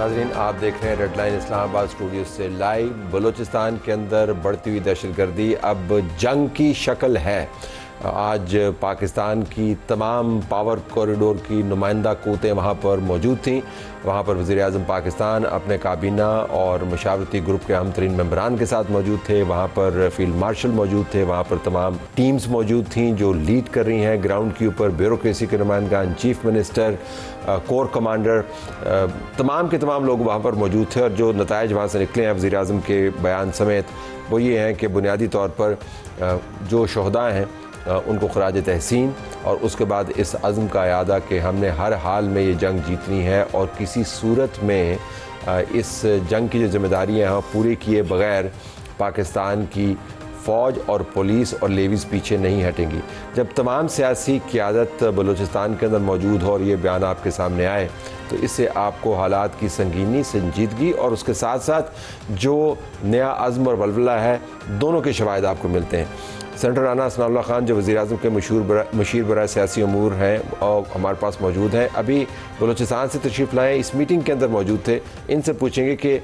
नाज़रीन, आप देख रहे हैं रेडलाइन इस्लामाबाद स्टूडियो से लाइव। बलूचिस्तान के अंदर बढ़ती हुई दहशतगर्दी अब जंग की शक्ल है। आज पाकिस्तान की तमाम पावर कॉरिडोर की नुमाइंदा क़ुव्वतें वहाँ पर मौजूद थीं। वहाँ पर वज़ीर-ए-आज़म पाकिस्तान अपने काबीना और मशावरती ग्रुप के अहम तरीन मेंबरान के साथ मौजूद थे। वहाँ पर फील्ड मार्शल मौजूद थे। वहाँ पर तमाम टीम्स मौजूद थीं जो लीड कर रही हैं ग्राउंड के ऊपर। ब्यूरोक्रेसी के नुमाइंदगान, चीफ मिनिस्टर, कोर कमांडर, तमाम के तमाम लोग वहाँ पर मौजूद थे। और जो नताइज वहाँ से निकले हैं वज़ीर-ए-आज़म के बयान समेत, वो ये हैं कि बुनियादी तौर पर जो शहदा हैं उनको खराज तहसीन, और उसके बाद इस अज़्म का यादा कि हमने हर हाल में ये जंग जीतनी है और किसी सूरत में इस जंग की जो जिम्मेदारियाँ हैं पूरी किए बग़ैर पाकिस्तान की फ़ौज और पुलिस और लेवीज़ पीछे नहीं हटेंगी। जब तमाम सियासी क़ियादत बलूचिस्तान के अंदर मौजूद हो और ये बयान आपके सामने आए, तो इससे आपको हालात की संगीनी, संजीदगी और उसके साथ साथ जो नया अज़्म और वलवला है, दोनों के शवाहिद आपको मिलते हैं। सेनेटर राना सनाउल्लाह खान जो वज़ीर-ए-आज़म के मशीर बराए सियासी अमूर हैं और हमारे पास मौजूद हैं, अभी बलूचिस्तान से तशरीफ़ लाए, इस मीटिंग के अंदर मौजूद थे। इनसे पूछेंगे कि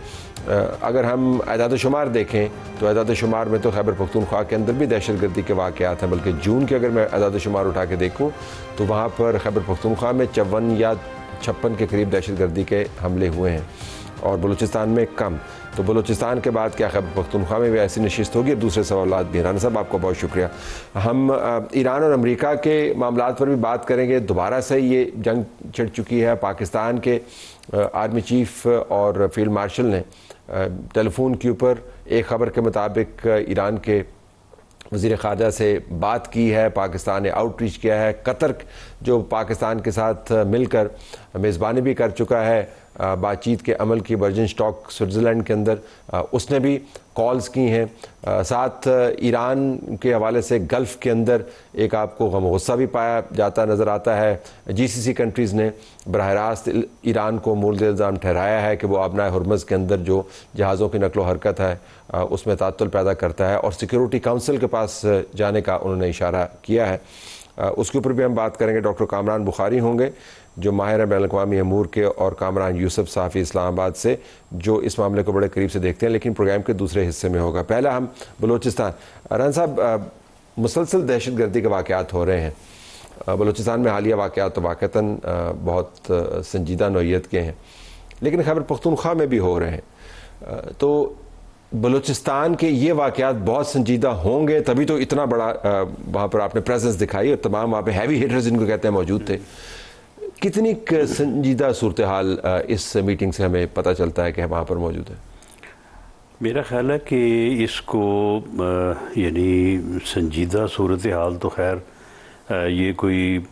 अगर हम एदाद-ओ-शुमार देखें तो एदाद-ओ-शुमार में तो खैबर पख्तूनख्वा के अंदर भी दहशतगर्दी के वाक़यात हैं, बल्कि जून के अगर मैं एदाद-ओ-शुमार उठा के देखूँ तो वहाँ पर खैबर पख्तूनख्वा में 54 या 56 के करीब दहशतगर्दी के हमले हुए हैं और बलूचिस्तान में कम। तो बलूचिस्तान के बाद क्या खैबर पख्तूनख्वा में भी ऐसी नशिस्त होगी? दूसरे सवालात भी। राना साहब, आपको बहुत शुक्रिया। हम ईरान और अमेरिका के मामलात पर भी बात करेंगे। दोबारा से ये जंग छिड़ चुकी है। पाकिस्तान के आर्मी चीफ और फील्ड मार्शल ने टेलीफोन के ऊपर एक ख़बर के मुताबिक ईरान के वज़ीर ख़ारजा से बात की है। पाकिस्तान ने आउटरीच किया है। कतर जो पाकिस्तान के साथ मिलकर मेज़बानी भी कर चुका है बातचीत के अमल की, वर्जिन स्टॉक स्विट्ज़रलैंड के अंदर, उसने भी कॉल्स की हैं। साथ ईरान के हवाले से गल्फ़ के अंदर एक आपको गम-ओ-गुस्सा भी पाया जाता नज़र आता है। जीसीसी कंट्रीज़ ने बराह रास्त ईरान को मूर्द इल्ज़ाम ठहराया है कि वो अपना हुर्मुज़ के अंदर जो जहाज़ों की नकलो हरकत है उसमें तात्तुल पैदा करता है और सिक्योरिटी काउंसिल के पास जाने का उन्होंने इशारा किया है। उसके ऊपर भी हम बात करेंगे। डॉक्टर कामरान बुखारी होंगे जो माहिर बैनुल-अक़वामी अमूर के, और कामरान यूसुफ सहाफ़ी इस्लामाबाद से जो इस मामले को बड़े करीब से देखते हैं, लेकिन प्रोग्राम के दूसरे हिस्से में होगा। पहला हम बलूचिस्तान। राना साहब, मुसलसल दहशतगर्दी के वाक़यात हो रहे हैं बलूचिस्तान में। हालिया वाक़यात तो वाक़तन बहुत संजीदा नौइयत के हैं, लेकिन खैबर पख्तूनख्वा में भी हो रहे हैं। तो बलूचिस्तान के ये वाक़यात बहुत संजीदा होंगे, तभी तो इतना बड़ा वहाँ पर आपने प्रेजेंस दिखाई और तमाम वहाँ पे हैवी हिटर्स जिनको कहते हैं मौजूद थे। कितनी संजीदा सूरत हाल इस मीटिंग से हमें पता चलता है कि वहाँ पर मौजूद है? मेरा ख़्याल है कि इसको यानी संजीदा सूरत हाल तो खैर ये कोई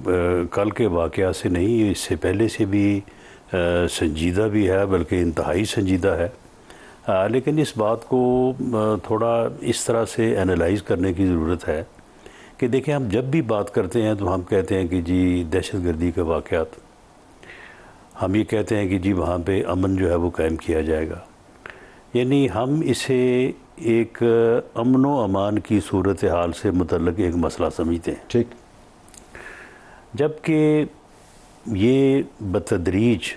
कल के वाक़या से नहीं, इससे पहले से भी संजीदा भी है, बल्कि इंतहाई संजीदा है। लेकिन इस बात को थोड़ा इस तरह से एनालाइज़ करने की ज़रूरत है कि देखिए, हम जब भी बात करते हैं तो हम कहते हैं कि जी दहशतगर्दी के वाक़यात, हम ये कहते हैं कि जी वहाँ पे अमन जो है वो कायम किया जाएगा, यानी हम इसे एक अमन व अमान की सूरत हाल से मुतल्लिक़ एक मसला समझते हैं। ठीक। जबकि ये बतदरीज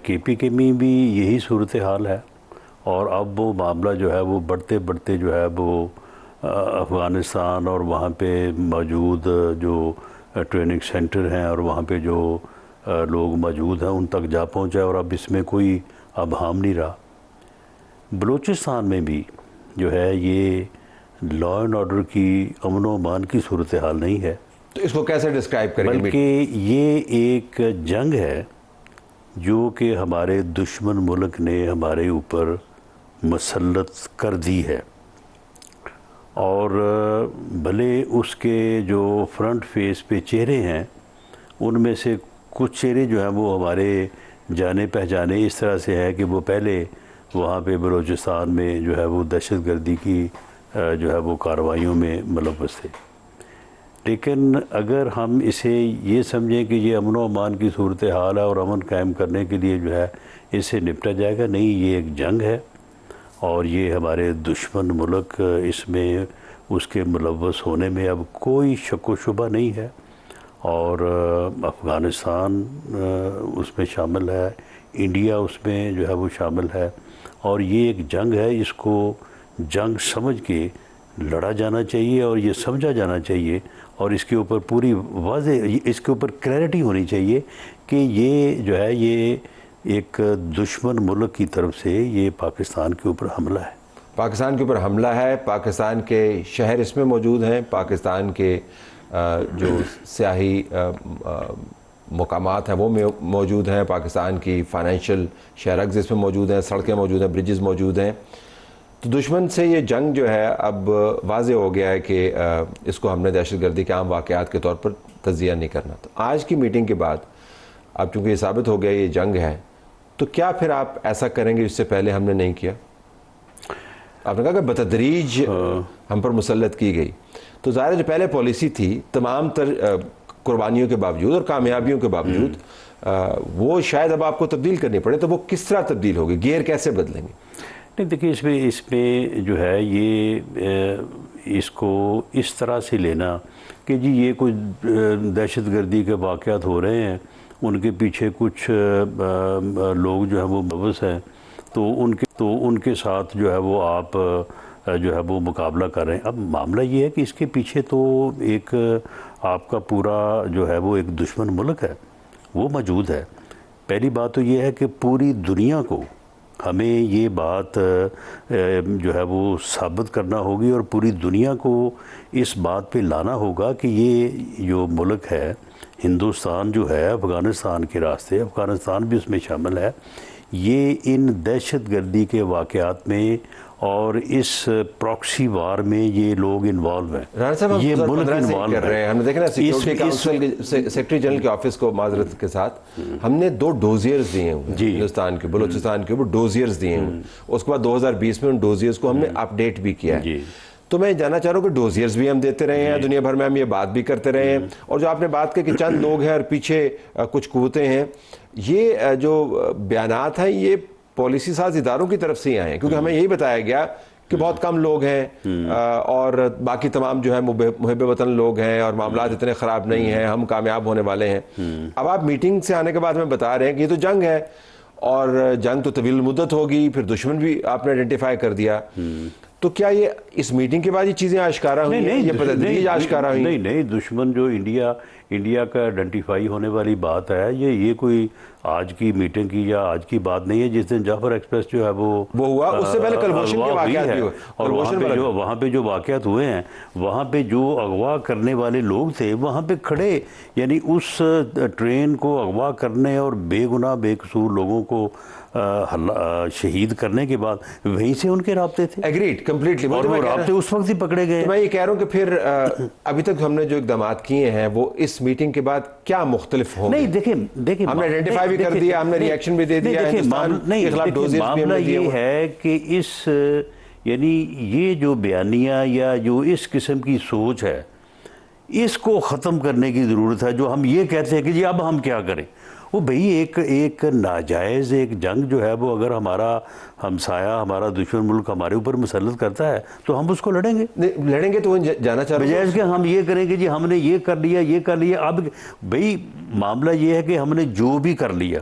KPK में भी यही सूरत हाल है, और अब वो मामला जो है वो बढ़ते बढ़ते जो है वो अफ़गानिस्तान और वहाँ पे मौजूद जो ट्रेनिंग सेंटर हैं और वहाँ पे जो लोग मौजूद हैं उन तक जा पहुँचा, और अब इसमें कोई अबहम नहीं रहा। बलूचिस्तान में भी जो है ये लॉ एंड ऑर्डर की, अमन व अमान की सूरत हाल नहीं है। तो इसको कैसे डिस्क्राइब करेंगे? बल्कि ये एक जंग है जो कि हमारे दुश्मन मुल्क ने हमारे ऊपर मुसल्लत कर दी है, और भले उसके जो फ्रंट फेस पे चेहरे हैं उनमें से कुछ चेहरे जो हैं वो हमारे जाने पहचाने इस तरह से हैं कि वो पहले वहाँ पे बलूचिस्तान में जो है वो दहशतगर्दी की जो है वो कार्रवाइयों में मुलव्वस थे। लेकिन अगर हम इसे ये समझें कि ये अमन व अमान की सूरत हाल है और अमन कायम करने के लिए जो है इससे निपटा जाएगा, नहीं, ये एक जंग है और ये हमारे दुश्मन मुल्क इसमें उसके मुलव्वस होने में अब कोई शक व शुबा नहीं है। और अफ़गानिस्तान उसमें शामिल है, इंडिया उसमें जो है वो शामिल है। और ये एक जंग है, इसको जंग समझ के लड़ा जाना चाहिए और ये समझा जाना चाहिए और इसके ऊपर पूरी इसके ऊपर क्लैरिटी होनी चाहिए कि ये जो है ये एक दुश्मन मुल्क की तरफ से ये पाकिस्तान के ऊपर हमला है। पाकिस्तान के ऊपर हमला है, पाकिस्तान के शहर इसमें मौजूद हैं, पाकिस्तान के जो सियाही मुकामात हैं वो मौजूद हैं, पाकिस्तान की फाइनेंशियल शहरग्स इसमें मौजूद हैं, सड़कें मौजूद हैं, ब्रिजेस मौजूद हैं। तो दुश्मन से ये जंग जो है अब वाज़े हो गया है कि इसको हमने दहशतगर्दी के आम वाक़यात के तौर पर तज़िया नहीं करना। तो आज की मीटिंग के बाद अब चूँकि ये साबित हो गया ये जंग है, तो क्या फिर आप ऐसा करेंगे जिससे पहले हमने नहीं किया? आपने कहा कि बतदरीज हम पर मुसल्लत की गई, तो ज़ाहिर जो पहले पॉलिसी थी तमाम कुर्बानियों के बावजूद और कामयाबियों के बावजूद वो शायद अब आपको तब्दील करनी पड़े, तो वो किस तरह तब्दील होगी, गियर कैसे बदलेंगे? नहीं देखिए, इसमें जो है ये इसको इस तरह से लेना कि जी ये कुछ दहशतगर्दी के वाक़यात हो रहे हैं, उनके पीछे कुछ लोग जो है वो मुलव्वस हैं, तो उनके साथ जो है वो आप जो है वो मुकाबला कर रहे हैं। अब मामला ये है कि इसके पीछे तो एक आपका पूरा जो है वो एक दुश्मन मुल्क है वो मौजूद है। पहली बात तो ये है कि पूरी दुनिया को हमें ये बात जो है वो साबित करना होगी और पूरी दुनिया को इस बात पे लाना होगा कि ये जो मुल्क है हिंदुस्तान जो है अफ़गानिस्तान के रास्ते, अफ़गानिस्तान भी उसमें शामिल है, ये इन दहशतगर्दी के वाक़यात में और इस प्रॉक्सी वार में ये लोग इन्वॉल्व हैं। ये मुल्क इन्वॉल्व कर रहे हैं। हमने देखा ना सिक्योरिटी काउंसिल के सेक्रेटरी जनरल के ऑफिस को माजरत के साथ हमने 2 डोजियर्स दिए हुए हिंदुस्तान के बलूचिस्तान के ऊपर डोजियर्स दिए हुए, उसके बाद 2020 में उन डोजियर्स को हमने अपडेट भी किया है। तो मैं जानना चाह रहा हूँ कि डोजियर्स भी हम देते रहे हैं, दुनिया भर में हम ये बात भी करते रहे हैं, और जो आपने बात की कि चंद लोग हैं और पीछे कुछ कुव्वतें हैं, ये जो बयानात हैं ये पॉलिसी साज इदारों की तरफ से ही आए हैं, क्योंकि हमें यही बताया गया कि बहुत कम लोग हैं और बाकी तमाम जो है मुहिब वतन लोग हैं और मामला इतने ख़राब नहीं हैं, हम कामयाब होने वाले हैं। अब आप मीटिंग से आने के बाद हमें बता रहे हैं कि ये तो जंग है और जंग तो तवील मुद्दत होगी, फिर दुश्मन भी आपने आइडेंटिफाई कर दिया। तो क्या ये इस मीटिंग के बाद ये चीज़ें आश्कारा हुई हैं, ये बतदरीज आश्कारा हुई? नहीं, दुश्मन जो इंडिया का आइडेंटिफाई होने वाली बात है, ये कोई आज की मीटिंग की या आज की बात नहीं है। जिस दिन जाफर एक्सप्रेस जो है वो हुआ, उससे पहले कलमोशन के वाक़यात भी हुए, और वहाँ पे जो वाक़यात हुए हैं, वहाँ पे जो अगवा करने वाले लोग थे वहाँ पे खड़े, यानी उस ट्रेन को अगवा करने और बेगुनाह बेकसूर लोगों को शहीद करने के बाद वहीं से उनके राब्ते थे। एग्रीड कंप्लीटली, और वो राब्ते उस वक्त ही पकड़े गए। तो मैं ये कह रहा हूँ कि फिर अभी तक हमने जो इक़दाम किए हैं वो इस मीटिंग के बाद क्या मुख्तलिफ होंगे? नहीं देखिए हमने आइडेंटिफाई भी कर दिया, हमने रिएक्शन भी दे दिया, मामला ये है कि इस यानी ये जो बयानिया या जो इस किस्म की सोच है इसको ख़त्म करने की ज़रूरत है। जो हम ये कहते हैं कि जी अब हम क्या करें, वो भाई एक नाजायज़ एक जंग जो है वो अगर हमारा हमसाया हमारा दुश्मन मुल्क हमारे ऊपर मुसल्लत करता है तो हम उसको लड़ेंगे तो जाना चाह रहे हैं कि हम ये करेंगे जी हमने ये कर लिया। अब भाई मामला ये है कि हमने जो भी कर लिया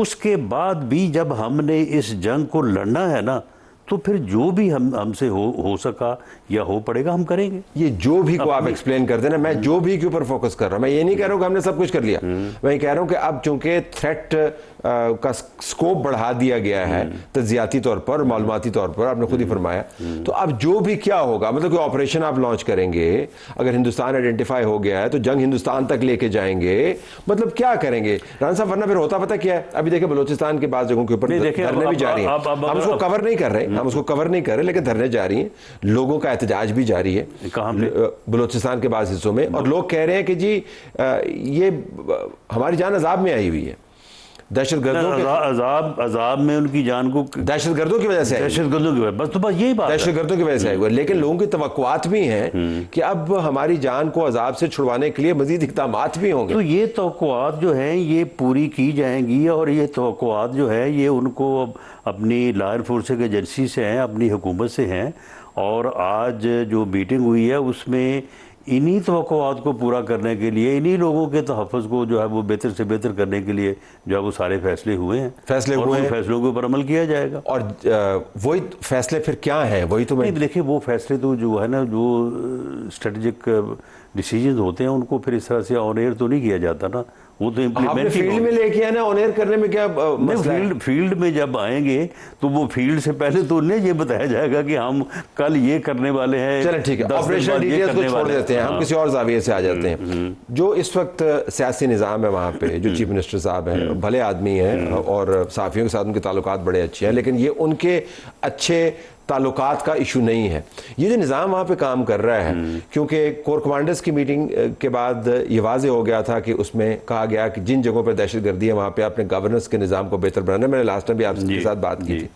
उसके बाद भी जब हमने इस जंग को लड़ना है ना, तो फिर जो भी हमसे हो सका या हो पड़ेगा हम करेंगे। ये जो भी को आप एक्सप्लेन कर देना, मैं जो भी के ऊपर फोकस कर रहा हूं। मैं ये नहीं कह रहा हूं कि हमने सब कुछ कर लिया, मैं कह रहा हूं कि अब चूंकि थ्रेट का स्कोप बढ़ा दिया गया है तज्जियाती तौर पर, मालूमाती तौर पर, आपने खुद ही फरमाया, तो अब जो भी क्या होगा, मतलब कोई ऑपरेशन आप लॉन्च करेंगे, अगर हिंदुस्तान आइडेंटिफाई हो गया है तो जंग हिंदुस्तान तक लेके जाएंगे, मतलब क्या करेंगे राना साहब? वरना फिर होता पता क्या है, अभी देखिए बलूचिस्तान के बाद जगहों के ऊपर धरने भी जारी है, हम उसको कवर नहीं कर रहे, लेकिन धरने जारी हैं, लोगों का एहतजाज भी जारी है बलूचिस्तान के बाद हिस्सों में, और लोग कह रहे हैं कि जी ये हमारी जान अजाब में आई हुई है, दहशतगर्दों के अजाब में उनकी जान को दहशतगर्दों की वजह से, बस यही बात, दहशतगर्दों की वजह से आई हुई है। लेकिन लोगों की तवक्कुआत भी हैं कि अब हमारी जान को अजाब से छुड़वाने के लिए मजीद इक़दामात भी होंगे। तो ये तवक्कुआत जो हैं ये पूरी की जाएंगी, और ये तवक्कुआत जो है ये उनको अपनी लॉ एनफोर्सिंग एजेंसी से हैं, अपनी हुकूमत से हैं। और आज जो मीटिंग हुई है उसमें इन्हीं तवक्कुआत को पूरा करने के लिए, इन्हीं लोगों के तहफ़्फ़ुज़ को जो है वो बेहतर से बेहतर करने के लिए जो है वो सारे फैसले हुए हैं, और उन फैसलों के ऊपर अमल किया जाएगा। और वही फैसले फिर क्या हैं, वही तो मैं देखिए वो फैसले तो जो है ना, जो स्ट्रेटजिक डिसीजन होते हैं उनको फिर इस तरह से ऑन एयर तो नहीं किया जाता ना, वो तो आपने फील्ड में लेके आना, ऑन एयर करने में क्या मसला है? फील्ड में जब आएंगे तो वो फील्ड से पहले तो उन्हें ये बताया जाएगा कि हम कल ये करने वाले हैं। चलें ठीक है, ऑपरेशनल डिटेल्स को छोड़ देते हैं, हम किसी और जाविये से आ जाते हैं। जो इस वक्त सियासी निज़ाम है वहाँ पे, जो चीफ मिनिस्टर साहब हैं, भले आदमी हैं और सहाफ़ियों के साथ उनके ताल्लुकात बड़े अच्छे हैं, लेकिन ये उनके अच्छे ताल्लुकात का इशू नहीं है। ये जो निज़ाम वहाँ पे काम कर रहा है, क्योंकि कोर कमांडर्स की मीटिंग के बाद ये वाज़े हो गया था कि उसमें कहा गया कि जिन जगहों पर दहशतगर्दी है वहाँ पे अपने गवर्नेंस के निज़ाम को बेहतर बनाना। मैंने लास्ट टाइम भी आपके साथ बात की थी।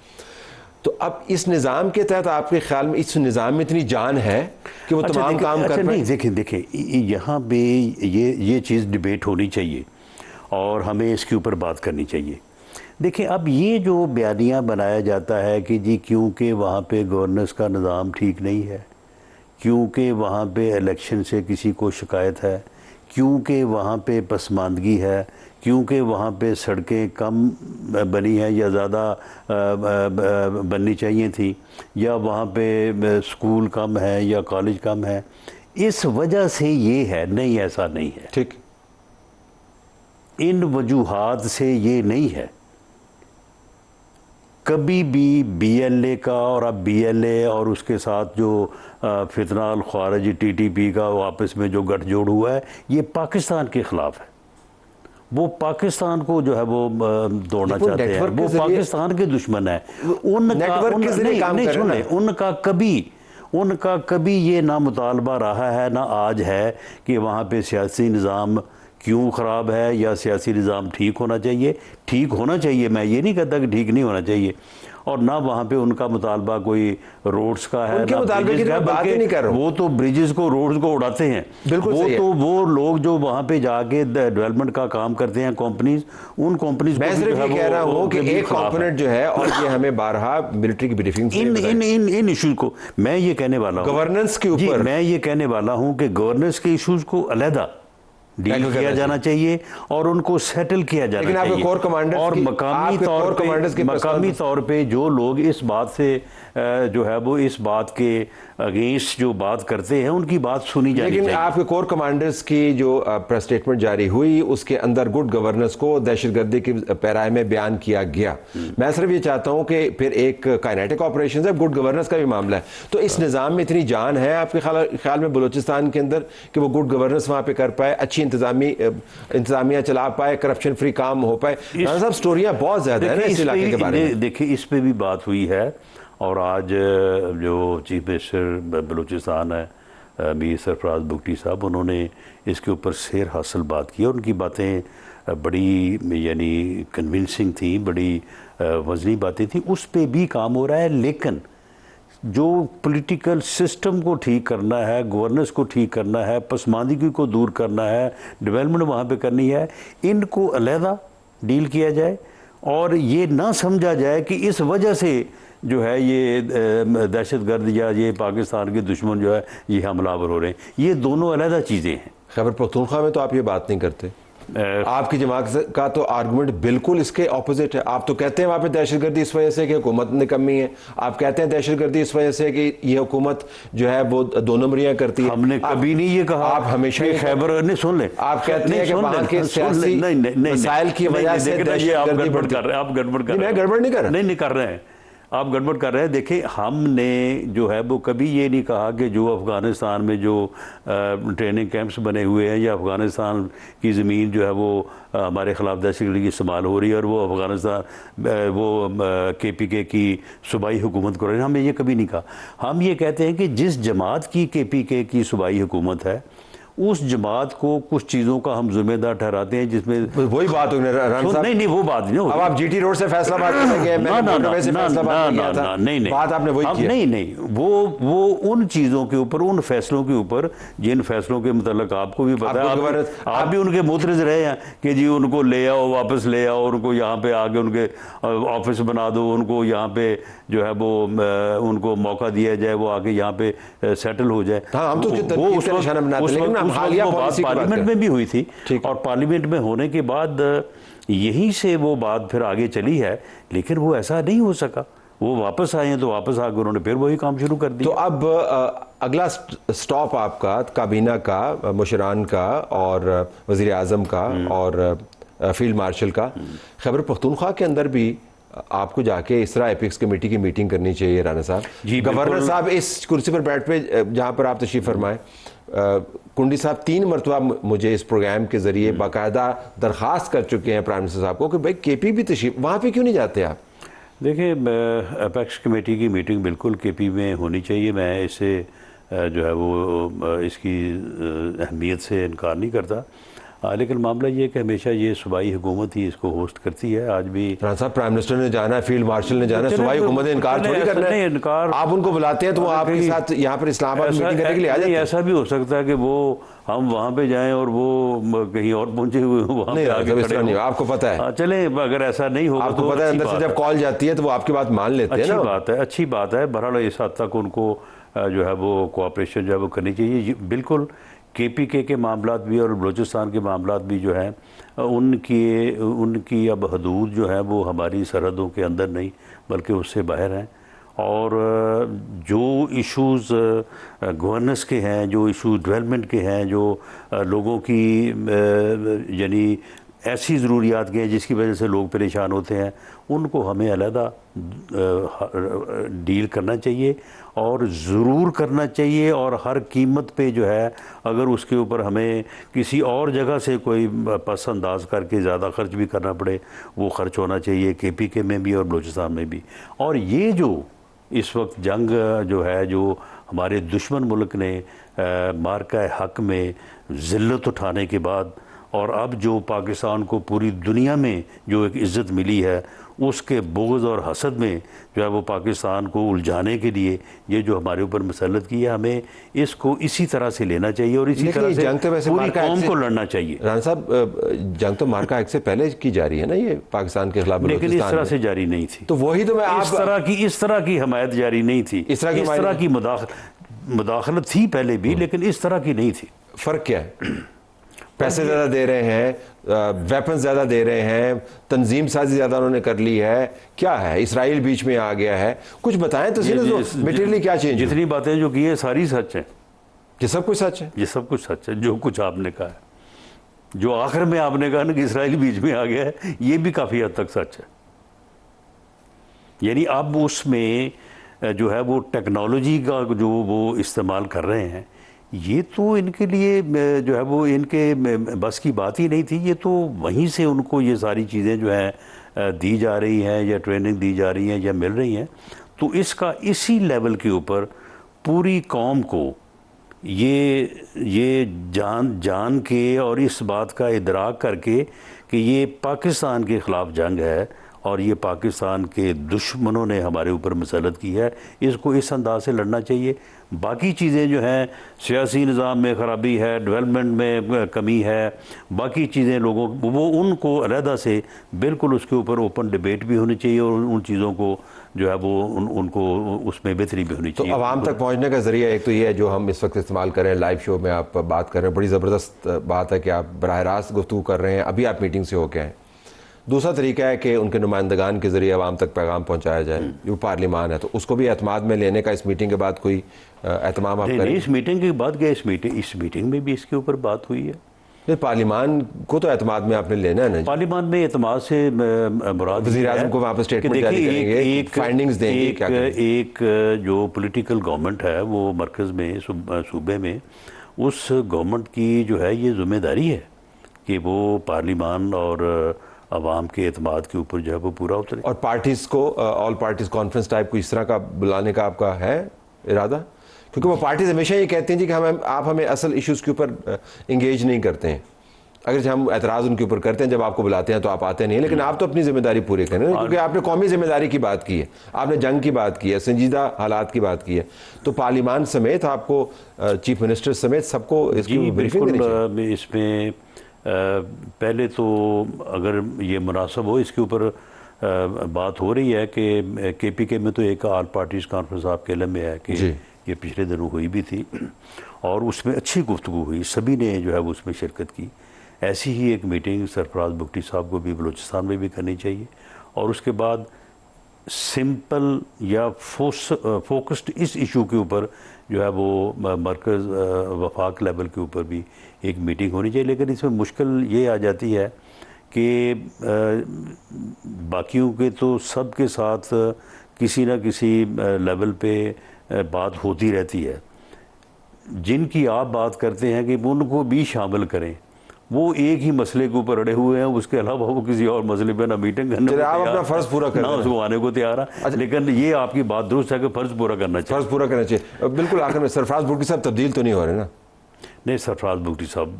तो अब इस निज़ाम के तहत आपके ख्याल में इस निज़ाम में इतनी जान है कि वो तमाम काम कर पाए? देखें यहाँ पे ये चीज़ डिबेट होनी चाहिए और हमें इसके ऊपर बात करनी चाहिए। देखिए अब ये जो बयानिया बनाया जाता है कि जी क्योंकि वहाँ पे गवर्नेंस का निज़ाम ठीक नहीं है, क्योंकि वहाँ पे इलेक्शन से किसी को शिकायत है, क्योंकि वहाँ पे पसमानदगी है, क्योंकि वहाँ पे सड़कें कम बनी हैं या ज़्यादा बननी चाहिए थी, या वहाँ पे स्कूल कम है या कॉलेज कम है, इस वजह से ये है। नहीं, ऐसा नहीं है। ठीक, इन वजूहात से ये नहीं है। कभी भी बीएलए का और अब बीएलए और उसके साथ जो फितना अल ख्वारिज टीटीपी का आपस में जो गठजोड़ हुआ है, ये पाकिस्तान के ख़िलाफ़ है। वो पाकिस्तान को जो है वो तोड़ना चाहते हैं, वो पाकिस्तान के दुश्मन है। उनका कभी ये ना मुतालबा रहा है ना आज है कि वहाँ पे सियासी निज़ाम क्यों ख़राब है या सियासी निज़ाम ठीक होना चाहिए। ठीक होना चाहिए, मैं ये नहीं कहता कि ठीक नहीं होना चाहिए, और ना वहाँ पे उनका मुतालबा कोई रोड्स का है, ना ब्रिजेस का, बल्कि वो तो ब्रिजेस को, रोड्स को उड़ाते हैं। वो तो वो लोग जो वहाँ पे जाके डेवलपमेंट का काम करते हैं, कंपनीज, उन कंपनीज मैं सिर्फ ये कह रहा हूँ कि एक कंपोनेंट जो है, और ये हमें बारहा मिलिट्री की ब्रीफिंग इन इश्यूज को मैं ये कहने वाला हूँ, गवर्नेंस के ऊपर मैं ये कहने वाला हूँ कि गवर्नेंस के इश्यूज को अलहदा डील किया जाना चाहिए और उनको सेटल किया जाना चाहिए। कोर कमांडर्स और मकामी तौर पे जो लोग इस बात से जो है वो इस बात के अगेंस्ट जो बात करते हैं, उनकी बात सुनी जानी चाहिए। लेकिन आपके कोर कमांडर्स की जो प्रेस स्टेटमेंट जारी हुई, उसके अंदर गुड गवर्नेंस को दहशतगर्दी के पैराए में बयान किया गया। मैं सिर्फ ये चाहता हूँ कि फिर एक काइनेटिक ऑपरेशन है, गुड गवर्नेंस का भी मामला है, तो इस निज़ाम में इतनी जान है आपके ख्याल में बलूचिस्तान के अंदर कि वो गुड गवर्नेंस वहाँ पे कर पाए, अच्छी इंतजामिया चला पाए, करप्शन फ्री काम हो पाए? सब स्टोरियाँ बहुत ज़्यादा है इस इलाके के बारे में। देखिए इस पर भी बात हुई है, और आज जो चीफ मिनिस्टर बलूचिस्तान है मीर सरफराज बुगटी साहब, उन्होंने इसके ऊपर सेर हासिल बात की, और उनकी बातें बड़ी यानी कन्विंसिंग थी, बड़ी वज़नी बातें थी। उस पर भी काम हो रहा है, लेकिन जो पॉलिटिकल सिस्टम को ठीक करना है, गवर्नेंस को ठीक करना है, पसमानदगी को दूर करना है, डेवलपमेंट वहाँ पे करनी है, इनको अलहदा डील किया जाए, और ये ना समझा जाए कि इस वजह से जो है ये दहशतगर्द या ये पाकिस्तान के दुश्मन जो है ये हमलावर हो रहे हैं। ये दोनों अलग चीज़ें हैं। खैबर पख्तूनख्वा में तो आप ये बात नहीं करते। आपकी जमात का तो आर्गूमेंट बिल्कुल इसके ऑपोजिट है। आप तो कहते हैं वहाँ पे दहशतगर्दी इस वजह से कि हुकूमत ने कमी है, आप कहते हैं दहशतगर्दी इस वजह से कि ये हुकूमत जो है वो दो नंबरियाँ करती है। हमने कभी नहीं ये कहा। आप हमेशा खैबर नहीं सुन लें, आप कहते हैं कि वहाँ के सियासी मसाइल की वजह से दहशतगर्दी बढ़ कर रहे हैं। आप गड़बड़ कर रहे हैं। मैं गड़बड़ नहीं कर रहा। नहीं कर रहे हैं, आप गड़बड़ कर रहे हैं। देखिए हमने जो है वो कभी ये नहीं कहा कि जो अफ़गानिस्तान में जो ट्रेनिंग कैंप्स बने हुए हैं या अफ़गानिस्तान की ज़मीन जो है वो हमारे ख़िलाफ़ दहशतगर्दी की इस्तेमाल हो रही है और वो अफ़गानिस्तान वो KPK की सूबाई हुकूमत कर रही है, हमने ये कभी नहीं कहा। हम ये कहते हैं कि जिस जमात की KPK की सूबाई हुकूमत है उस जमात को कुछ चीज़ों का हम जिम्मेदार ठहराते हैं जिसमें वही बात हुई राना साहब। नहीं वो बात नहीं अब आप जीटी रोड से फैसलाबाद चले गए, मैंने मोटरवे से फैसलाबाद में गया था, नहीं बात आपने वही की। नहीं वो उन चीज़ों के ऊपर, उन फैसलों के ऊपर जिन फैसलों के मतलब आपको भी पता है, आप भी उनके मुतरज रहे हैं कि जी उनको ले आओ, वापस ले आओ, उनको यहाँ पे आके उनके ऑफिस बना दो, उनको यहाँ पे जो है वो उनको मौका दिया जाए, वो आके यहाँ पे सेटल हो जाए। हम तो पार्लियामेंट में भी हुई थी, और पार्लियामेंट में होने के बाद यहीं से वो बात फिर आगे चली है, लेकिन वो ऐसा नहीं हो सका। वो वापस आए हैं तो वापस आकर उन्होंने फिर वही काम शुरू कर दिया। तो अब अगला स्टॉप आपका काबीना का, मुशरान का और वज़ीर आज़म का और फील्ड मार्शल का, खैबर पख्तूनख्वा के अंदर भी आपको जाके इस तरह एपिक्स कमेटी की मीटिंग करनी चाहिए राना साहब। गवर्नर साहब इस कुर्सी पर बैठ पे जहाँ पर आप तशरीफ़ फरमाएं, कुंडी साहब 3 मरतबा मुझे इस प्रोग्राम के ज़रिए बाकायदा दरख्वास्त कर चुके हैं प्राइम मिनिस्टर साहब को कि भाई केपी भी तशरीफ़, वहाँ पे क्यों नहीं जाते आप? देखिए, एपेक्स कमेटी की मीटिंग बिल्कुल केपी में होनी चाहिए। मैं इसे जो है वो इसकी अहमियत से इनकार नहीं करता, लेकिन मामला ये कि हमेशा ये सूबाई हुकूमत ही इसको होस्ट करती है। आज भी साहब प्राइम मिनिस्टर ने जाना है, फील्ड मार्शल ने जाना है, सूबाई हुकूमत ने इनकार थोड़ी करना है। इनकार आप उनको बुलाते हैं तो वो आपके साथ यहाँ पर इस्लामाबाद मीटिंग करने के लिए आ जाते हैं। ऐसा भी हो सकता है कि वो हम वहाँ पे जाएं और वो कहीं और पहुंचे हुए वहाँ पे आगे खड़े हों। आपको पता है, चले, अगर ऐसा नहीं होगा आपको पता है अंदर से जब कॉल जाती है तो वो आपकी बात मान लेते हैं ना। अच्छी बात है। बहरहाल इस हद तक उनको जो है वो कोऑपरेशन जो है वो करनी चाहिए। बिल्कुल केपीके के मामलात भी और बलूचिस्तान के मामलात भी जो हैं उनकी अब हदूद जो है वो हमारी सरहदों के अंदर नहीं बल्कि उससे बाहर हैं, और जो इश्यूज़ गवर्नेंस के हैं, जो इशू डेवलपमेंट के हैं, जो लोगों की यानी ऐसी ज़रूरियात के हैं जिसकी वजह से लोग परेशान होते हैं, उनको हमें अलहदा डील करना चाहिए और ज़रूर करना चाहिए। और हर कीमत पे जो है, अगर उसके ऊपर हमें किसी और जगह से कोई पस अंदाज करके ज़्यादा खर्च भी करना पड़े, वो खर्च होना चाहिए केपीके में भी और बलूचिस्तान में भी। और ये जो इस वक्त जंग जो है, जो हमारे दुश्मन मुल्क ने मार्का हक में ज़िल्लत उठाने के बाद, और अब जो पाकिस्तान को पूरी दुनिया में जो एक इज़्ज़त मिली है, उसके बोझ और हसद में जो है वो पाकिस्तान को उलझाने के लिए ये जो हमारे ऊपर मसलत की है, हमें इसको इसी तरह से लेना चाहिए और इसी तरह से जंग तो वैसे पूरी कौम को लड़ना चाहिए। राना साहब, जंग तो मार्का एक्ट से पहले की जा रही है ना ये पाकिस्तान के खिलाफ, लेकिन इस तरह से जारी नहीं थी। तो वही तो मैं इस तरह की हमायत जारी नहीं थी, इस तरह की मुदाखलत थी पहले भी, लेकिन इस तरह की नहीं थी। फ़र्क क्या है? पैसे ज़्यादा दे रहे हैं, वेपन ज़्यादा दे रहे हैं, तंजीम साजी ज़्यादा उन्होंने कर ली है, क्या है? इसराइल बीच में आ गया है, कुछ बताएं तो सही। मटेरियली क्या चेंज? जितनी बातें जो की है सारी सच हैं। ये सब कुछ सच है? ये सब कुछ सच है। जो कुछ आपने कहा है, जो आखिर में आपने कहा ना कि इसराइल बीच में आ गया है, ये भी काफ़ी हद तक सच है। यानी अब उसमें जो है वो टेक्नोलॉजी का जो वो इस्तेमाल कर रहे हैं, ये तो इनके लिए जो है वो इनके बस की बात ही नहीं थी। ये तो वहीं से उनको ये सारी चीज़ें जो हैं दी जा रही हैं या ट्रेनिंग दी जा रही हैं या मिल रही हैं। तो इसका इसी लेवल के ऊपर पूरी कौम को ये जान के और इस बात का इदराक करके कि ये पाकिस्तान के ख़िलाफ़ जंग है और ये पाकिस्तान के दुश्मनों ने हमारे ऊपर मसलत की है, इसको इस अंदाज से लड़ना चाहिए। बाकी चीज़ें जो हैं, सियासी निज़ाम में ख़राबी है, डेवलपमेंट में कमी है, बाकी चीज़ें लोगों वो उनको अलहदा से बिल्कुल उसके ऊपर ओपन डिबेट भी होनी चाहिए और उन चीज़ों को जो है वो उनको उसमें बेहतरी भी होनी चाहिए। तो आवाम तक पहुँचने का ज़रिया एक तो ये है जो हम इस वक्त इस्तेमाल कर रहे हैं, लाइव शो में आप बात कर रहे हैं, बड़ी ज़बरदस्त बात है कि आप बराह रास्त गुफ्तगू कर रहे हैं, अभी आप मीटिंग से होके आए। दूसरा तरीका है कि उनके नुमाइंदगान के ज़रिए आवाम तक पैगाम पहुँचाया जाए। जो पार्लिमान है तो उसको भी एतमाद में लेने का इस मीटिंग के बाद कोई एहतमाम आप करें? इस मीटिंग के बाद क्या, इस मीटिंग में भी इसके ऊपर बात हुई है। पार्लिमान को तो एतमाद में आपने लेना है ना। पार्लिमान में एतमाद से मुराद वज़ीर आज़म को वहाँ पर स्टेटमेंट जारी करेंगे, फाइंडिंग्स देंगे, क्या एक जो पॉलिटिकल गवर्नमेंट है वो मरकज़ में सूबे में, उस गवर्नमेंट की जो है ये जिम्मेदारी है कि वो पार्लिमान और अवाम के एतमाद के ऊपर जो है वो पूरा उतरे। और पार्टीज़ को ऑल पार्टीज़ कॉन्फ्रेंस टाइप को इस तरह का बुलाने का आपका है इरादा? क्योंकि वो पार्टीज हमेशा ये कहती हैं जी कि आप हमें असल इश्यूज़ के ऊपर इंगेज नहीं करते हैं। अगर हम एतराज़ उनके ऊपर करते हैं, जब आपको बुलाते हैं तो आप आते नहीं, लेकिन आप तो अपनी जिम्मेदारी पूरी करें, क्योंकि आपने कौमी जिम्मेदारी की बात की है, आपने जंग की बात की है, संजीदा हालात की बात की है, तो पार्लियामान समेत आपको, चीफ मिनिस्टर समेत सबको इसकी ब्रीफिंग देनी चाहिए। इसमें पहले तो अगर ये मुनासिब हो, इसके ऊपर बात हो रही है कि KPK में तो एक ऑल पार्टीज कॉन्फ्रेंस आपके इल्म में है कि ये पिछले दिनों हुई भी थी और उसमें अच्छी गुफ्तगू हुई, सभी ने जो है वो उसमें शिरकत की। ऐसी ही एक मीटिंग सरफराज बुगटी साहब को भी बलूचिस्तान में भी करनी चाहिए और उसके बाद सिंपल या फोकस्ड इस इशू के ऊपर जो है वो मरकज़ वफाक लेवल के ऊपर भी एक मीटिंग होनी चाहिए। लेकिन इसमें मुश्किल ये आ जाती है कि बाकियों के तो सब के साथ किसी न किसी लेवल पे बात होती रहती है, जिनकी आप बात करते हैं कि उनको भी शामिल करें, वो एक ही मसले के ऊपर अड़े हुए हैं, उसके अलावा वो किसी और मसले पे ना मीटिंग करने को आप अपना फर्ज पूरा करना, उसको आने को तैयार है। अच्छा, लेकिन ये आपकी बात दुरुस्त है कि फर्ज पूरा करना चाहिए, फर्ज पूरा करना चाहिए। बिल्कुल आखिर में सरफराज बुगटी साहब तब्दील तो नहीं हो रहे ना? नहीं, सरफराज बुगटी साहब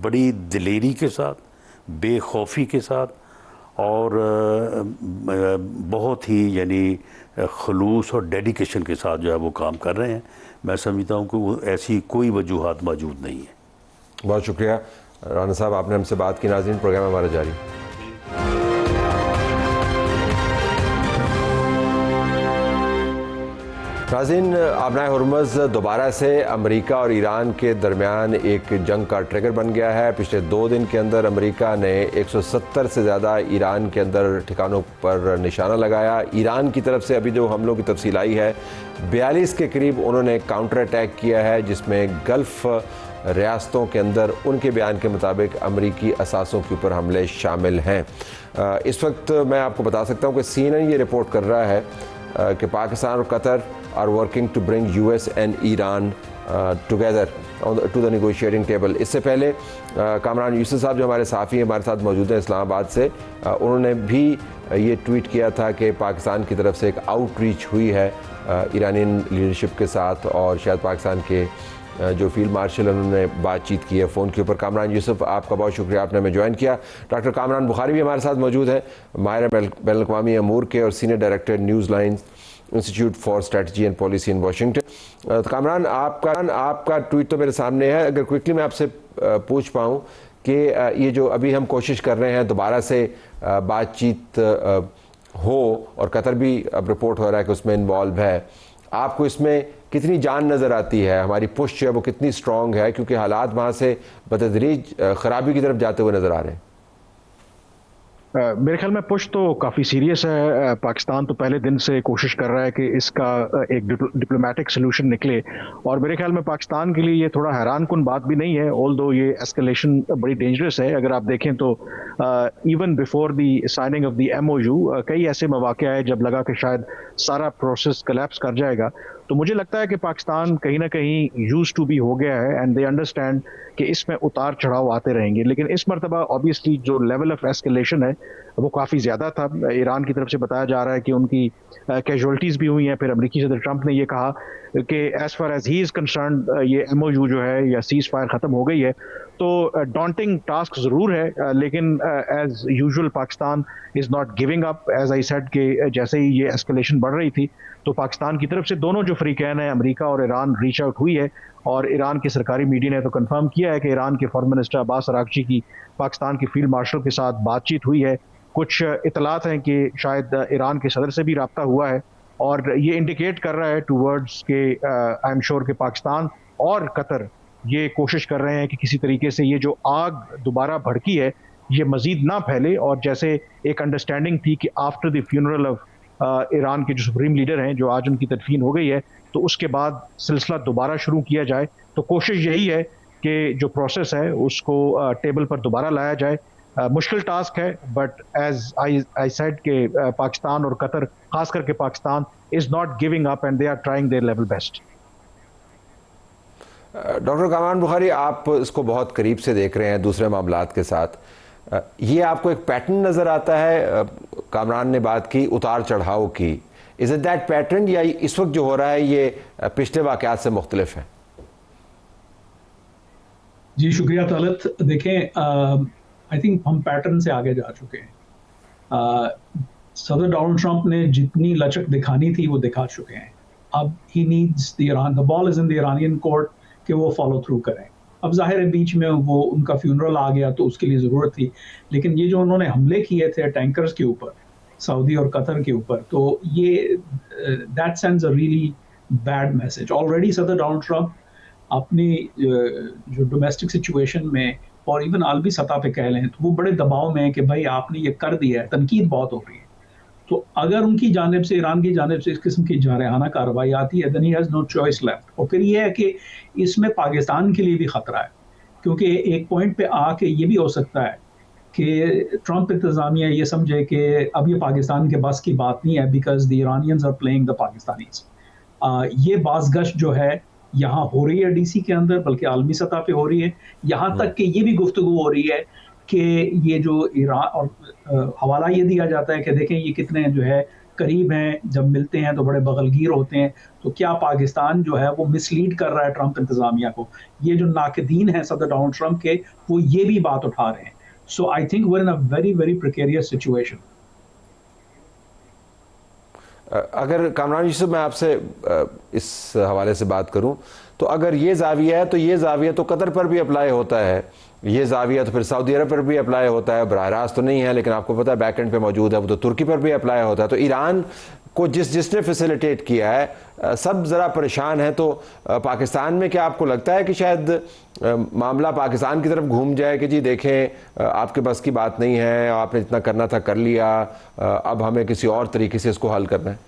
बड़ी दिलेरी के साथ, बेखौफी के साथ और बहुत ही यानी खलूस और डेडिकेशन के साथ जो है वो काम कर रहे हैं। मैं समझता हूँ कि वो ऐसी कोई वजूहात मौजूद नहीं है। बहुत शुक्रिया राना साहब, आपने हमसे बात की। नाज़रीन, प्रोग्राम हमारा जारी। नाज़रीन, आबनाए हुर्मुज़ दोबारा से अमेरिका और ईरान के दरमियान एक जंग का ट्रिगर बन गया है। पिछले 2 दिन के अंदर अमेरिका ने 170 से ज़्यादा ईरान के अंदर ठिकानों पर निशाना लगाया। ईरान की तरफ से अभी जो हमलों की तफसील आई है, 42 के करीब उन्होंने काउंटर अटैक किया है, जिसमें गल्फ़ रियासतों के अंदर उनके बयान के मुताबिक अमरीकी असासों के ऊपर हमले शामिल हैं। इस वक्त मैं आपको बता सकता हूँ कि CNN ये रिपोर्ट कर रहा है कि पाकिस्तान और Qatar are working to bring US and Iran together to the negotiating table. इससे पहले कामरान यूसुफ साहब जो हमारे साफ़ी हमारे साथ मौजूद हैं इस्लामाबाद से, उन्होंने भी ये ट्वीट किया था कि पाकिस्तान की तरफ से एक आउटरीच हुई है ईरानियन लीडरशिप के साथ, और शायद पाकिस्तान के जो फील्ड मार्शल उन्होंने बातचीत की है फ़ोन के ऊपर। कामरान यूसुफ, आपका बहुत शुक्रिया, आपने हमें ज्वाइन किया। डॉक्टर कामरान बुखारी भी हमारे साथ मौजूद हैं, माहिर बैनुल-अक़वामी अमूर के और senior director news line institute for strategy and policy in Washington. Kamran, आपका ट्वीट तो मेरे सामने है, अगर क्विकली मैं आपसे पूछ पाऊँ कि ये जो अभी हम कोशिश कर रहे हैं दोबारा से बातचीत हो, और कतर भी अब रिपोर्ट हो रहा है कि उसमें इन्वॉल्व है, आपको इसमें कितनी जान नज़र आती है? हमारी पुश जो है वो कितनी स्ट्रॉन्ग है, क्योंकि हालात वहाँ से बतदरीज ख़राबी की तरफ जाते हुए नज़र आ रहे हैं? मेरे ख्याल में पुश तो काफ़ी सीरियस है। पाकिस्तान तो पहले दिन से कोशिश कर रहा है कि इसका एक डिप्लोमेटिक सोल्यूशन निकले, और मेरे ख्याल में पाकिस्तान के लिए ये थोड़ा हैरान कुन बात भी नहीं है, ऑल्दो ये एस्केलेशन बड़ी डेंजरस है। अगर आप देखें तो even before the signing off the MOU कई ऐसे मौके आए जब लगा कि शायद सारा प्रोसेस कोलैप्स कर जाएगा। तो मुझे लगता है कि पाकिस्तान कहीं ना कहीं यूज टू बी हो गया है, एंड दे अंडरस्टैंड कि इसमें उतार चढ़ाव आते रहेंगे। लेकिन इस मरतबा ऑब्वियसली जो लेवल ऑफ एस्केलेशन है वो काफ़ी ज़्यादा था। ईरान की तरफ से बताया जा रहा है कि उनकी कैजुअल्टीज़ भी हुई हैं। फिर अमेरिकी सदर ट्रंप ने ये कहा कि as far as he is concerned ये MOU जो है या सीज़ फायर ख़त्म हो गई है। तो डॉन्टिंग टास्क ज़रूर है, लेकिन as usual Pakistan is not giving up. As I said कि जैसे ही ये एस्केलेशन बढ़ रही थी तो पाकिस्तान की तरफ से दोनों जो फ्रीकैन है, अमेरिका और ईरान, रीच आउट हुई है, और ईरान की सरकारी मीडिया ने तो कंफर्म किया है कि ईरान के फॉरेन मिनिस्टर अब्बास अरागची की पाकिस्तान के फील्ड मार्शल के साथ बातचीत हुई है। कुछ इतलात हैं कि शायद ईरान के सदर से भी रब्ता हुआ है, और ये इंडिकेट कर रहा है टूवर्ड्स के आई एम श्योर कि पाकिस्तान और कतर ये कोशिश कर रहे हैं कि किसी तरीके से ये जो आग दोबारा भड़की है ये मजीद ना फैले, और जैसे एक अंडरस्टैंडिंग थी कि after the funeral of Iran के जो सुप्रीम लीडर हैं, जो आज उनकी तदफीन हो गई है, तो उसके बाद सिलसिला दोबारा शुरू किया जाए। तो कोशिश यही है कि जो प्रोसेस है उसको टेबल पर दोबारा लाया जाए। मुश्किल टास्क है, बट एज आई सेड कि पाकिस्तान और कतर, खास करके Pakistan, is not giving up and they are trying their level best. Doctor Kamran Bukhari, आप इसको बहुत करीब से देख रहे हैं दूसरे मामलात के साथ, ये आपको एक पैटर्न नज़र आता है? कामरान ने बात की उतार चढ़ाव की, इज इट दैट पैटर्न, या इस वक्त जो हो रहा है ये पिछले वाक़यात से मुख्तलिफ है? जी शुक्रिया तलत। देखें, आई थिंक हम पैटर्न से आगे जा चुके हैं। सदर डोनाल्ड ट्रंप ने जितनी लचक दिखानी थी वो दिखा चुके हैं। अब he needs the ball is in the Iranian court कि वो फॉलो थ्रू करें। अब जाहिर है बीच में वो उनका फ्यूनरल आ गया तो उसके लिए ज़रूरत थी, लेकिन ये जो उन्होंने हमले किए थे टैंकर्स के ऊपर, सऊदी और कतर के ऊपर, तो ये that sends a really bad message. Already सदर डोनाल्ड ट्रंप अपनी जो डोमेस्टिक सिचुएशन में और इवन आलमी सतह पे कह लें तो वो बड़े दबाव में है कि भाई आपने ये कर दिया है, तनकीद बहुत हो रही है। तो अगर उनकी जानिब से, ईरान की जानिब से इस किस्म की जारहाना कार्रवाई आती है, then he has no choice left. और फिर ये है कि इसमें पाकिस्तान के लिए भी ख़तरा है, क्योंकि एक पॉइंट पे आके ये भी हो सकता है कि ट्रंप इंतज़ामिया ये समझे कि अब ये पाकिस्तान के बस की बात नहीं है, because the Iranians are playing the Pakistanis. ये बाज़गश्त जो है यहाँ हो रही है डीसी के अंदर, बल्कि आलमी सतह पे हो रही है। यहाँ तक कि ये भी गुफ्तगू हो रही है कि ये जो ईरान, और हवाला ये दिया जाता है कि देखें ये कितने जो है करीब हैं, जब मिलते हैं तो बड़े बगलगीर होते हैं। तो क्या पाकिस्तान जो है वो मिसलीड कर रहा है ट्रंप इंतज़ामिया को? ये जो नाकदीन हैं सदर डोनाल्ड ट्रंप के, वो ये भी बात उठा रहे हैं। So I think we are in a very very precarious situation. अगर कामरान यूसुफ मैं आपसे इस हवाले से बात करूं, तो अगर ये जाविया है तो ये जाविया तो कतर पर भी अप्लाई होता है, ये जाविया तो फिर सऊदी अरब पर भी अप्लाई होता है। बराह रास्त तो नहीं है, लेकिन आपको पता है बैक एंड पे मौजूद है, वो तो तुर्की पर भी अप्लाई होता है। तो ईरान को जिसने फैसिलिटेट किया है, सब ज़रा परेशान है। तो पाकिस्तान में क्या आपको लगता है कि शायद मामला पाकिस्तान की तरफ घूम जाए कि जी देखें आपके बस की बात नहीं है, आपने जितना करना था कर लिया, अब हमें किसी और तरीके से इसको हल करना है?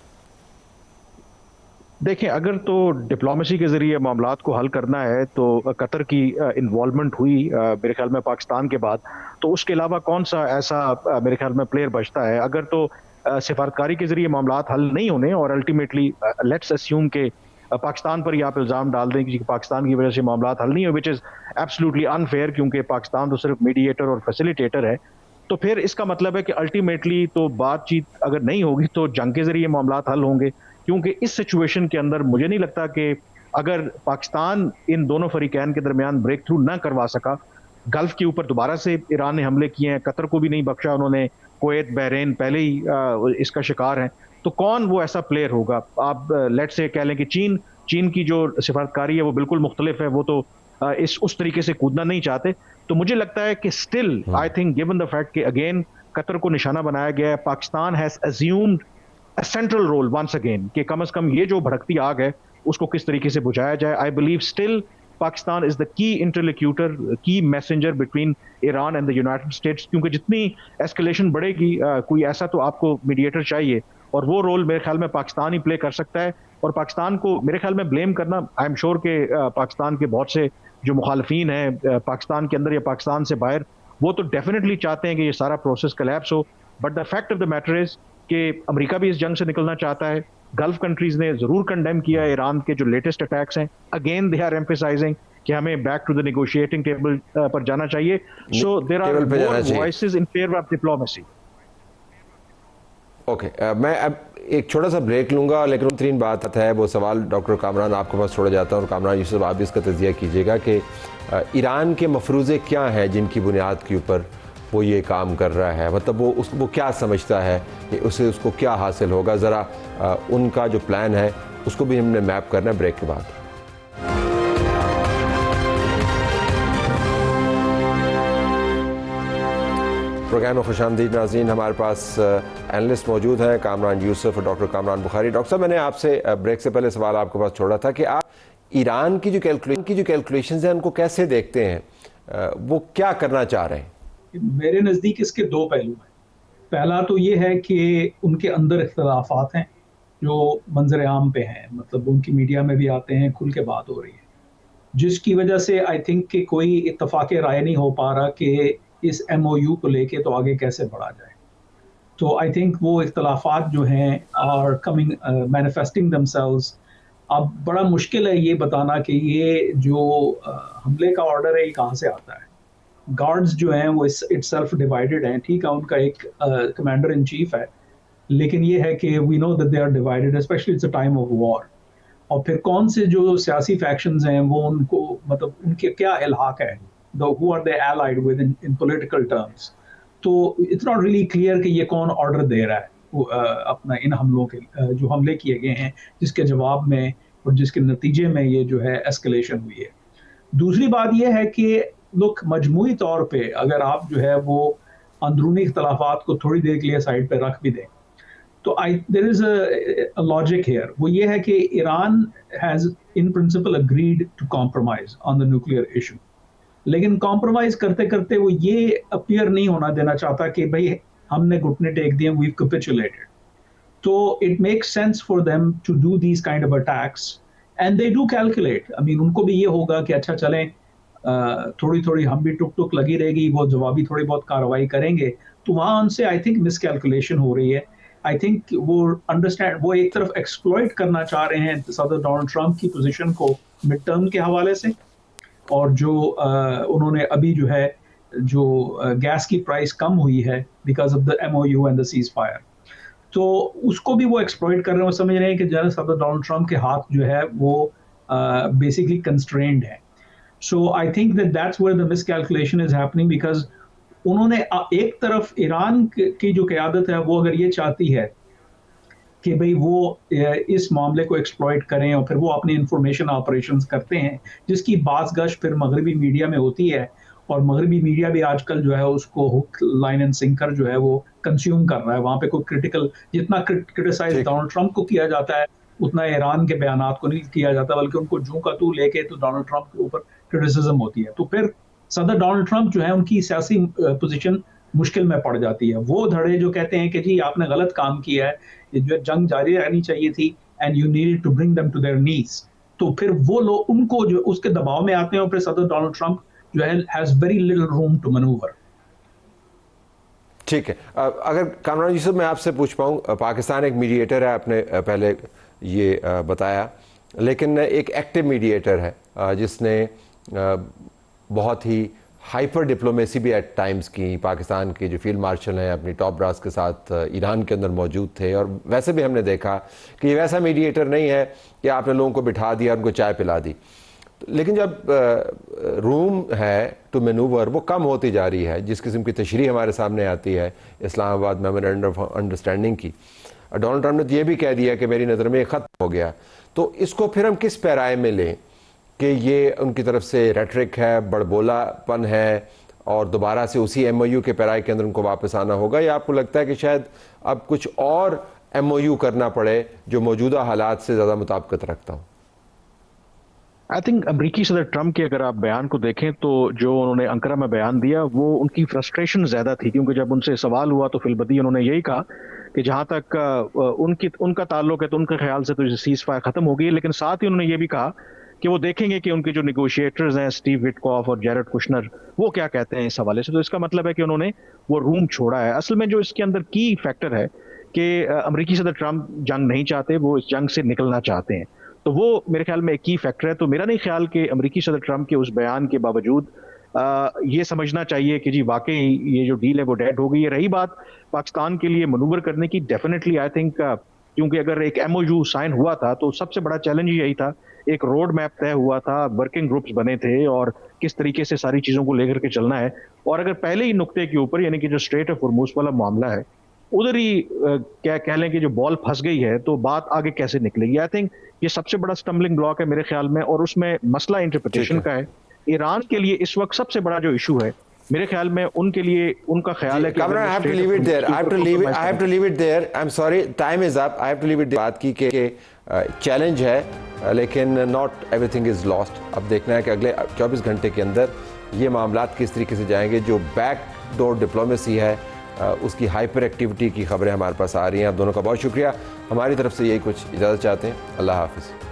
देखें, अगर तो डिप्लोमेसी के जरिए मामलात को हल करना है तो कतर की इन्वॉल्वमेंट हुई मेरे ख्याल में पाकिस्तान के बाद, तो उसके अलावा कौन सा ऐसा मेरे ख्याल में प्लेयर बचता है? अगर तो सिफारतकारी के जरिए मामलात हल नहीं होने और अल्टीमेटली लेट्स अस्यूम के पाकिस्तान पर ही आप इल्ज़ाम डाल दें कि पाकिस्तान की वजह से मामलात हल नहीं हो, विच इज़ एब्सोल्युटली अनफेयर, क्योंकि पाकिस्तान तो सिर्फ मीडिएटर और फैसिलिटेटर है। तो फिर इसका मतलब है कि अल्टीमेटली तो बातचीत अगर नहीं होगी तो जंग के जरिए मामलात हल होंगे, क्योंकि इस सिचुएशन के अंदर मुझे नहीं लगता कि अगर पाकिस्तान इन दोनों फरीकैन के दरमियान ब्रेक थ्रू ना करवा सका, गल्फ के ऊपर दोबारा से ईरान ने हमले किए हैं, कतर को भी नहीं बख्शा उन्होंने, कुवैत बहरीन पहले ही इसका शिकार है, तो कौन वो ऐसा प्लेयर होगा? आप लेट से कह लें कि चीन की जो सिफारतकारी है वो बिल्कुल मुख्तलिफ है, वो तो उस तरीके से कूदना नहीं चाहते। तो मुझे लगता है कि still I think given the fact that again Qatar को निशाना बनाया गया है, Pakistan has assumed a central role once again, कि कम से कम ये जो भड़कती आग है उसको किस तरीके से बुझाया जाए। I believe still Pakistan is the key interlocutor, key messenger between Iran and the United States, क्योंकि जितनी एस्केलेशन बढ़ेगी कोई ऐसा तो आपको मीडिएटर चाहिए, और वो रोल मेरे ख्याल में पाकिस्तान ही प्ले कर सकता है। और पाकिस्तान को मेरे ख्याल में ब्लेम करना, आई एम श्योर के पाकिस्तान के बहुत से जो मुखालफीन हैं पाकिस्तान के अंदर या पाकिस्तान से बाहर, वो तो डेफिनेटली चाहते हैं कि ये सारा प्रोसेस कोलैप्स हो, but the fact of the matter is कि अमेरिका भी इस जंग से निकलना चाहता है। गल्फ कंट्रीज ने जरूर कंडेम किया है ईरान के जो लेटेस्ट अटैक्स हैं। अगेन दे आर एम्फसाइजिंग कि हमें back to the negotiating table पर जाना चाहिए। So there are more voices in favour of diplomacy. Okay, मैं अब एक छोटा सा ब्रेक लूंगा, लेकिन बेहतरीन बात है वो सवाल डॉक्टर कामरान आपके पास छोड़ा जाता है, और कामरान यूसुफ आप भी इसका तजिया कीजिएगा कि ईरान के मफरूज़े क्या हैं जिनकी बुनियाद के ऊपर वो ये काम कर रहा है, मतलब वो क्या समझता है कि उसको क्या हासिल होगा। ज़रा उनका जो प्लान है उसको भी हमने मैप करना है ब्रेक के बाद। प्रोग्राम में खुशामदीद नाज़रीन, हमारे पास एनालिस्ट मौजूद हैं कामरान यूसुफ और डॉक्टर कामरान बुखारी। डॉक्टर साहब, मैंने आपसे ब्रेक से पहले सवाल आपके पास छोड़ा था कि आप ईरान की जो कैलकुलेशंस हैं उनको कैसे देखते हैं, वो क्या करना चाह रहे हैं? मेरे नज़दीक इसके दो पहलू हैं। पहला तो ये है कि उनके अंदर इख्तलाफात हैं जो मंजर आम पे हैं, मतलब उनकी मीडिया में भी आते हैं, खुल के बात हो रही है, जिसकी वजह से आई थिंक कि कोई इत्तफाक राय नहीं हो पा रहा कि इस MOU को लेके तो आगे कैसे बढ़ा जाए। तो आई थिंक वो इख्तलाफात जो हैं आर कमिंग मैनिफेस्टिंग दमसेल्व्स। अब बड़ा मुश्किल है ये बताना कि ये जो हमले का ऑर्डर है ये कहाँ से आता है। गार्ड्स जो हैं वो इट्सेल्फ डिवाइडेड हैं, ठीक है, उनका एक कमांडर इन चीफ है, लेकिन ये है कि we know that they are divided, especially it's a time of war. और फिर कौन से जो सियासी फैक्शंस हैं वो उनको मतलब उनके क्या इल्हाक है, who are they allied with in political terms. तो इट्स नॉट रियली क्लियर कि ये कौन ऑर्डर दे रहा है अपना इन हमलों के जो हमले किए गए हैं, जिसके जवाब में और जिसके नतीजे में ये जो है एस्केलेशन हुई है। दूसरी बात ये है कि लोग मजमूई तौर पे अगर आप जो है वो अंदरूनी इख्तलाफात को थोड़ी देर के लिए साइड पे रख भी दें, तो there is a logic here. वो ये है कि Iran has in principle agreed to compromise on the nuclear issue, लेकिन कॉम्प्रोमाइज करते करते वो ये अपीयर नहीं होना देना चाहता कि भाई हमने घुटने टेक दिए, वी कैपिचुलेटेड। तो it makes sense for them to do these kind of attacks and they do calculate. I mean उनको भी ये होगा कि अच्छा चलें, थोड़ी थोड़ी हम भी टुक टुक लगी रहेगी, वो जवाबी थोड़ी बहुत कार्रवाई करेंगे। तो वहाँ उनसे आई थिंक मिसकैलकुलेशन हो रही है। आई थिंक वो अंडरस्टैंड, वो एक तरफ एक्सप्लॉइट करना चाह रहे हैं सदर डोनाल्ड ट्रंप की पोजीशन को मिड टर्म के हवाले से, और जो उन्होंने अभी जो है जो गैस की प्राइस कम हुई है because of the MOU and the cease fire, तो उसको भी वो एक्सप्लॉइट कर रहे हैं। वो समझ रहे हैं कि जनरल सदर डोनाल्ड ट्रंप के हाथ जो है वो बेसिकली कंस्ट्रेंड है। So I think that's where the miscalculation is happening, because उन्होंने एक तरफ ईरान की जो क़यादत है वो अगर ये चाहती है कि भाई वो इस मामले को एक्सप्लॉइट करें और फिर वो अपनी इंफॉर्मेशन ऑपरेशंस करते हैं, जिसकी बाज़गश फिर मगरबी मीडिया में होती है, और मगरबी मीडिया भी आजकल जो है उसको हुक लाइन एंड सिंकर जो है वो कंज्यूम कर रहा है। वहाँ पे कोई क्रिटिकल, जितना क्रिटिसाइज डोनाल्ड ट्रंप को किया जाता है उतना ईरान के बयानात को नहीं किया जाता, बल्कि उनको जू का तू लेके तो डोनाल्ड ट्रंप के ऊपर क्रिटिसिज्म होती है। तो फिर सदर डोनाल्ड ट्रंप जो है उनकी सियासी पोजीशन मुश्किल में पड़ जाती है। वो धड़े जो कहते हैं कि जी आपने गलत काम किया है, ये जो जंग जारी रहनी चाहिए थी and you needed to bring them to their knees, तो फिर वो लोग उनको जो उसके दबाव में आते हैं, और फिर सदर डोनाल्ड ट्रंप जो है has very little room to manoeuvre. ठीक है, अगर कामरान यूसुफ मैं आपसे पूछ पाऊँ, पाकिस्तान एक मीडिएटर है, आपने पहले ये बताया, लेकिन एक एक्टिव मीडिएटर है जिसने बहुत ही हाइपर डिप्लोमेसी भी एट टाइम्स की। पाकिस्तान के जो फील्ड मार्शल हैं अपनी टॉप ब्रास के साथ ईरान के अंदर मौजूद थे, और वैसे भी हमने देखा कि ये वैसा मीडिएटर नहीं है कि आपने लोगों को बिठा दिया, उनको चाय पिला दी। लेकिन जब रूम है टू मैनूवर वो कम होती जा रही है, जिस किस्म की तशरीह हमारे सामने आती है इस्लामाबाद मेमोरेंडम ऑफ अंडरस्टैंडिंग की, डोनाल्ड ट्रंप ने तो ये भी कह दिया कि मेरी नज़र में ये ख़त्म हो गया। तो इसको फिर हम किस पैराए में लें कि ये उनकी तरफ से रेटरिक है, बड़बोलापन है, और दोबारा से उसी MOU के पैराए के अंदर उनको वापस आना होगा, या आपको लगता है कि शायद अब कुछ और MOU करना पड़े जो मौजूदा हालात से ज़्यादा मुताबिकत रखता हो? आई थिंक अमरीकी सदर ट्रंप के अगर आप बयान को देखें तो जो उन्होंने अंकरा में बयान दिया वो उनकी फ्रस्ट्रेशन ज़्यादा थी, क्योंकि जब उनसे सवाल हुआ तो फिलबदी उन्होंने यही कहा कि जहाँ तक उनका ताल्लुक है तो उनके ख्याल से तो सीज फायर ख़त्म हो गई, लेकिन साथ ही उन्होंने ये भी कहा कि वो देखेंगे कि उनके जो निगोशिएटर्स हैं स्टीव विटकॉफ और जैरेड कुशनर वो क्या कहते हैं इस हवाले से। तो इसका मतलब है कि उन्होंने वो रूम छोड़ा है। असल में जो इसके अंदर की फैक्टर है कि अमरीकी सदर ट्रंप जंग नहीं चाहते, वो इस जंग से निकलना चाहते हैं, तो वो मेरे ख्याल में एक की फैक्टर है। तो मेरा नहीं ख्याल कि अमरीकी सदर ट्रंप के उस बयान के बावजूद ये समझना चाहिए कि जी वाकई ये जो डील है वो डेड हो गई है। रही बात पाकिस्तान के लिए मनूवर करने की, डेफिनेटली आई थिंक, क्योंकि अगर एक MOU साइन हुआ था तो सबसे बड़ा चैलेंज यही था, एक रोड मैप तय हुआ था, वर्किंग ग्रुप्स बने थे और किस तरीके से सारी चीज़ों को लेकर के चलना है। और अगर पहले ही नुक्ते के ऊपर, यानी कि जो स्ट्रेट ऑफ हॉर्मुज़ वाला मामला है, उधर ही क्या कह लें कि जो बॉल फंस गई है, तो बात आगे कैसे निकलेगी। आई थिंक ये सबसे बड़ा स्टम्बलिंग ब्लॉक है मेरे ख्याल में, और उसमें मसला इंटरप्रिटेशन का है। ईरान के लिए इस वक्त सबसे बड़ा जो इशू है मेरे ख्याल में, उनके लिए उनका ख्याल है कि I have to leave it there. I have to leave it there. I'm sorry, time is up. I have to leave it there. बात की कि चैलेंज है, लेकिन नॉट एवरीथिंग इज लॉस्ट। अब देखना है कि अगले 24 घंटे के अंदर ये मामलात किस तरीके से जाएंगे। जो बैक डोर डिप्लोमेसी है उसकी हाइपर एक्टिविटी की खबरें हमारे पास आ रही हैं। आप दोनों का बहुत शुक्रिया। हमारी तरफ से यही कुछ इजाज़त चाहते हैं। अल्लाह हाफिज़।